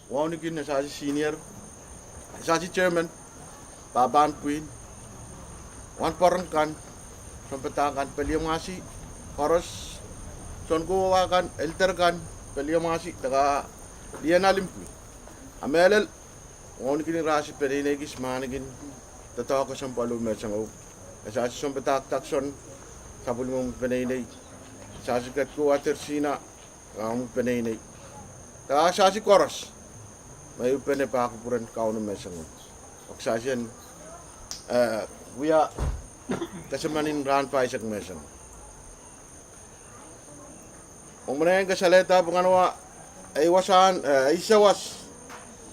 wanikin na sa senior, sa chairman, baban queen, wan parang kan, sampatakan, paliamasi, paros, son ko kan, elter kan, paliamasi, taga dia nalim queen. Amelel, wanikin rasi perinegis manigin, tatawa ko sa palo mersangaw. Sa sampatak son, sabul mong peninay, sa sikat ko water sina, ang peninay. Taga sa si koros. May upene pa ako puran kao ng mesang. Pagsasyan, kuya, kasamanin ran pa isang mesang. Kung muna yung kasaleta, panganawa, ay wasan, ay isawas,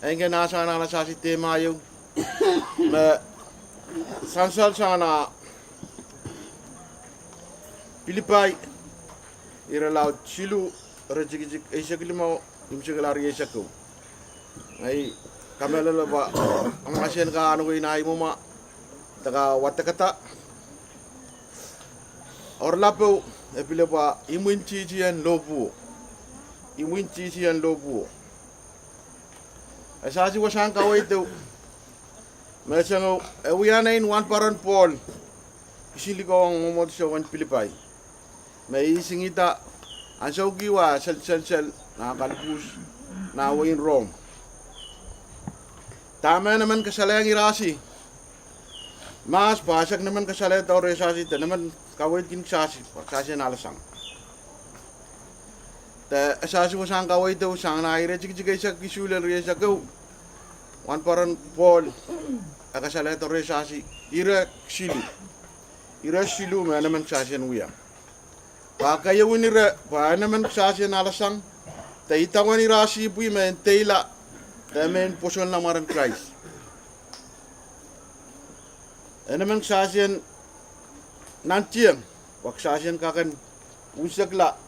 ay ganasa na nasa si Temayo, sansal sana, Pilipay, iralaw silu, rejigijig, ay siya kilimaw, yung siya kalari ay siya ko. Ay kamelala ba ang asyan ka ano ko inaay mo ma taga watakata orlapo epile ba imunchichian lobu asasi wasan ka wait mesang ewiana in one paron pol isili ko ang momod sa one Pilipay may singita ang saugiwa sel nakakalpus na awin wrong. Tama naman kasalayang irasi. Mas pasak naman kasalay tao resasi. Ta naman kawait kin sasi. Sasi nalasang. Ta asasi wasang kawait daw sang naire chik sa kisulan resa ko. Wan paran pol. Akasalay tao resasi. Ira silu man naman sasi nuya. Pa kayo nira pa naman sasi nalasang. Ta itawan irasi pui men teila. Tamen poson lang maran Christ. Naman sasyan nantiyan, wag sasyan kakan usagla,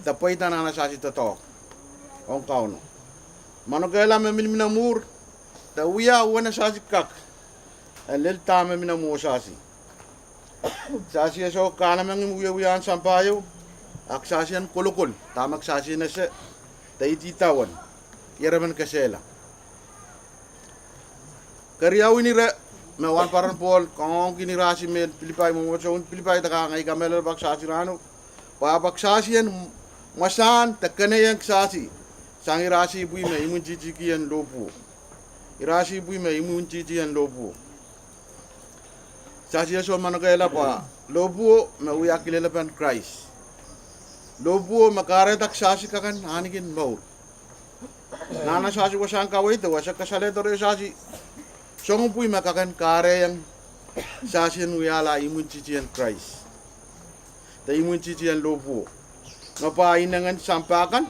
tapay na nasasi totoo. Ang kauno. Manogala memin minamur, tawiya wana sasi kak. Alil tama minamur sasi. Sasi so kana mang uyawiyan sampayo, ak sasyan kulukul, tamak sasyan na siya, taititawan. Yaraman kasela. Karyaw ini re, mawan paran pol, kong kinirasi men Pilipay mo sa Pilipay taka ngay kamel baksasi rano. Pa baksasian masan takanayang sasi. Sang irasi bui me imun jijikian lobu. Irasi bui me imun jijikian lobu. Sasi so manakela pa lobu mauya kilelapan Christ. Lobu makare tak sasi kakan anigin mau. Nana sasi wasang kawai itu wasak kasale tore sasi. Songo pui makakan kare yang sasi nuyala imun cician Christ. Ta imun cician lobu. Ngapa inangan sampakan?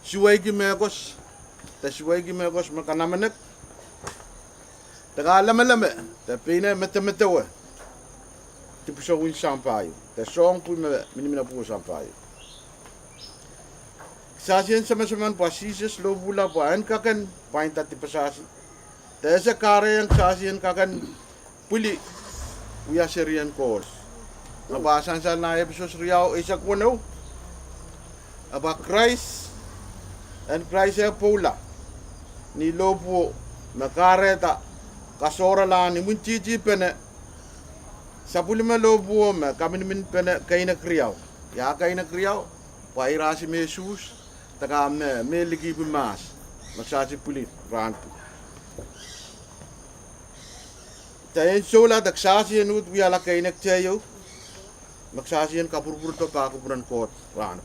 Suway gimekos. Ta suway gimekos makanamanek. Ta lama-lama. Ta pina mata-matawa. Tipo so win sampayo. Ta song pui minimina pu sampayo. Sasian sama-sama pasisis lobula buan kakan pain tati pasasi. Tesa kare yang sasian kakan puli uya serian kos. Nabasan sa na episode riau isak wano. Aba Christ and Christ ya pula. Ni lobu makareta kasora la ni munchichi pene. Sapuli ma lobu ma kami min pene kaina kriau. Ya kaina kriau pa irasi me Jesus. Taka me ligi bimas magsasi pulit rantu. Tayo sola daksasi nut wiala kainek tayo magsasi kapurpur to pa kupuran kot rantu.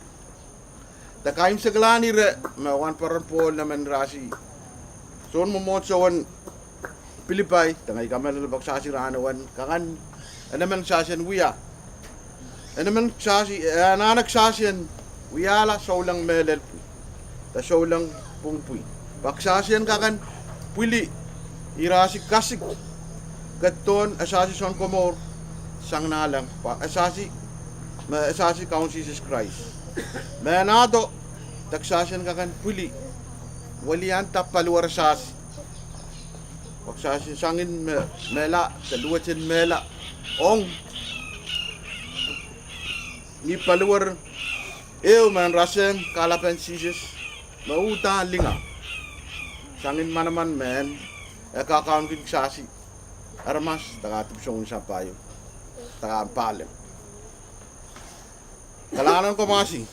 Takaim seglani re mawan paran pol naman rasi. Son momot sawan Pilipay tangay kamel bagsasi ranawan kangan naman sasian wiya. Naman sasi anak sasian wiala solang melel. Taso lang pungpuy. Paksasyan kakan puli irasi kasig katon asasi son komor sang nalang pa asasi kaun Jesus Christ. Manado taksasyan kakan puli walian tapaluar sasi. Paksasyan sangin mela kaluwatsin mela ong ni paluar man rasem kalapan Jesus mauta linga sangin manaman men kakaon kin sasi aramas tagatip song sampayo tagampalem kalanan ko masi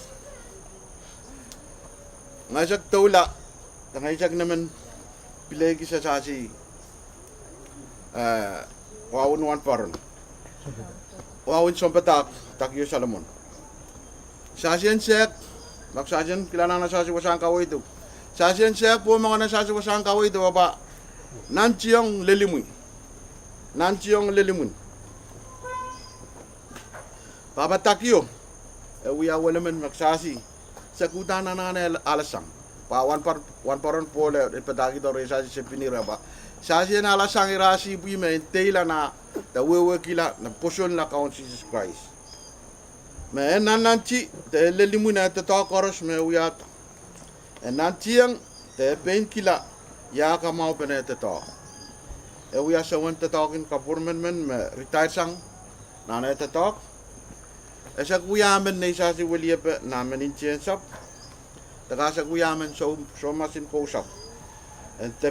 ngajak tawla tangajak naman pilegi sa sasi wawun wan paron wawun sompetak takyo Salomon sasian sek maksasian kilana na sasi wasang kaway ito sasian sek po mga nasasi wasang kaway ito ba nanciyong lilimun papatakyo uya wala man maksasi sa kutana na alasang pa wan paron po le ipatagi do sasi sa pinira ba sasi na alasang irasi bu men teila na da wewe kila na poson la kaon Jesus Christ me nananchi te lelimun na te tokoros me uya nanchiang te pen kila ya ka mau pene te to uya sa wan te tokin kapurmen men me retire sang na na te tok esa kuya men nei sa si welie pe na men in chen sap ta sa kuya men so masin ko sap en te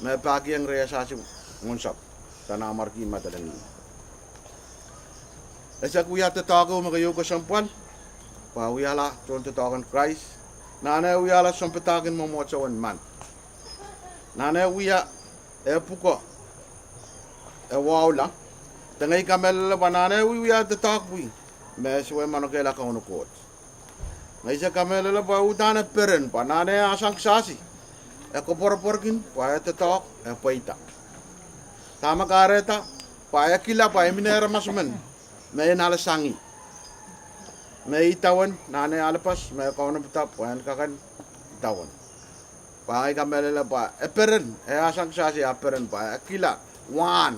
me pagi ang rea sa si ngon sap ta na marki matalan esa kuya te togo magayo ko sampuan pa uya la ton te tokan Christ na na uya la sampetakin mo mo sa wan man nana uya puko wawla tangay kamel banana uya te takwi me suwe manokela ka ono kot ngai sa kamel la ba udana peren banana asang sasi ko porkin pa te tak paita tama kareta pa kila pa minera masmen me nala sangi me itawan nana alpas me ka ono pita pan kakan tawan Pai kamela pa peren asang sasi peren pa kila wan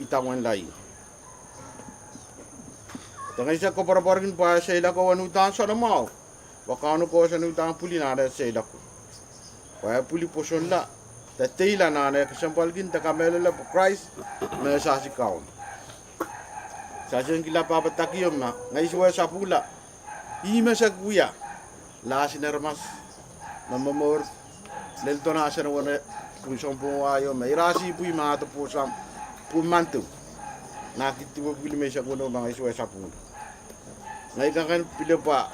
itawan lai tangay sa ko porkin pa sa ila ko anutan sa mau wakano ko sa anutan puli na sa ila ko pa puli poson la tatila na na kasampalgin ta kamela la Christ me sasi kaon sasi kila pa patakiyom na ngai suwa sa pula ima sa kuya la sinermas mamamor lel tona sa wana pusong po ayo may rasi po yung mga po sa pumanto nakiti po pili may sa kuno mga iswa sa puno ngayon kan pili pa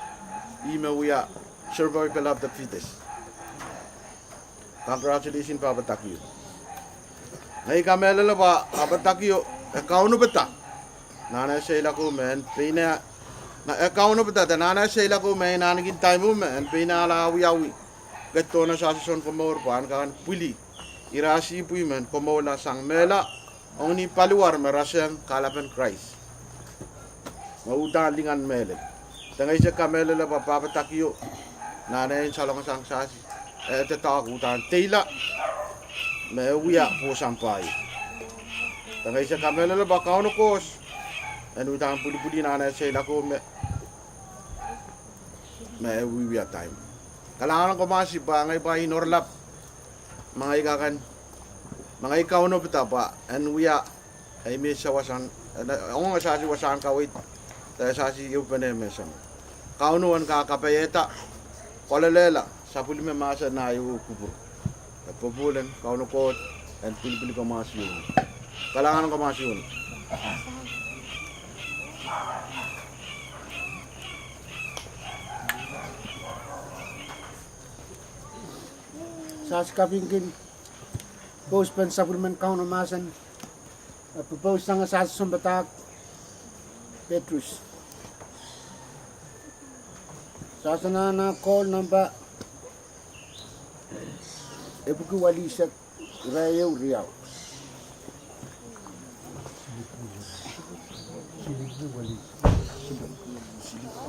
imawya survival of the fittest congratulations Papa Takyo ngayon kamela la pa Papa Takyo kauno bata nana sa ila ko men pina na kauno bata nana sa ila ko men nanagin time mo men pina alawi Gato na sa son komor pan kan puli irasi pui men komola sang mela oni paluar merasang kalapan Christ maudalingan mele tangay sa kamela la Papa Takyo nanay salong sang sasi te ta utan teila me uya po sampai tangay sa kamela la kauno kos anu tang puli nanay sa ila ko me uya time Kailangan ko masih bangay pa inorlap mga ikakan mga ikaw no bita pa and uya ay may sa wasan ang nga sa wasan kawit tayo sa si yung panemesan kaunuan kakapayeta kolalela sa puli may masa na yung kubur at pupulan kauno ko and pili ko masih yun kailangan ko masih yun Sas kapingkin post pen supplement kauno masan propose tanga sas sumbatak Petrus sasana na call number ebuku walisak rayo riau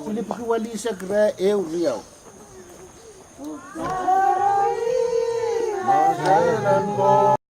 Silibuku walisak rayo riau Masalan mo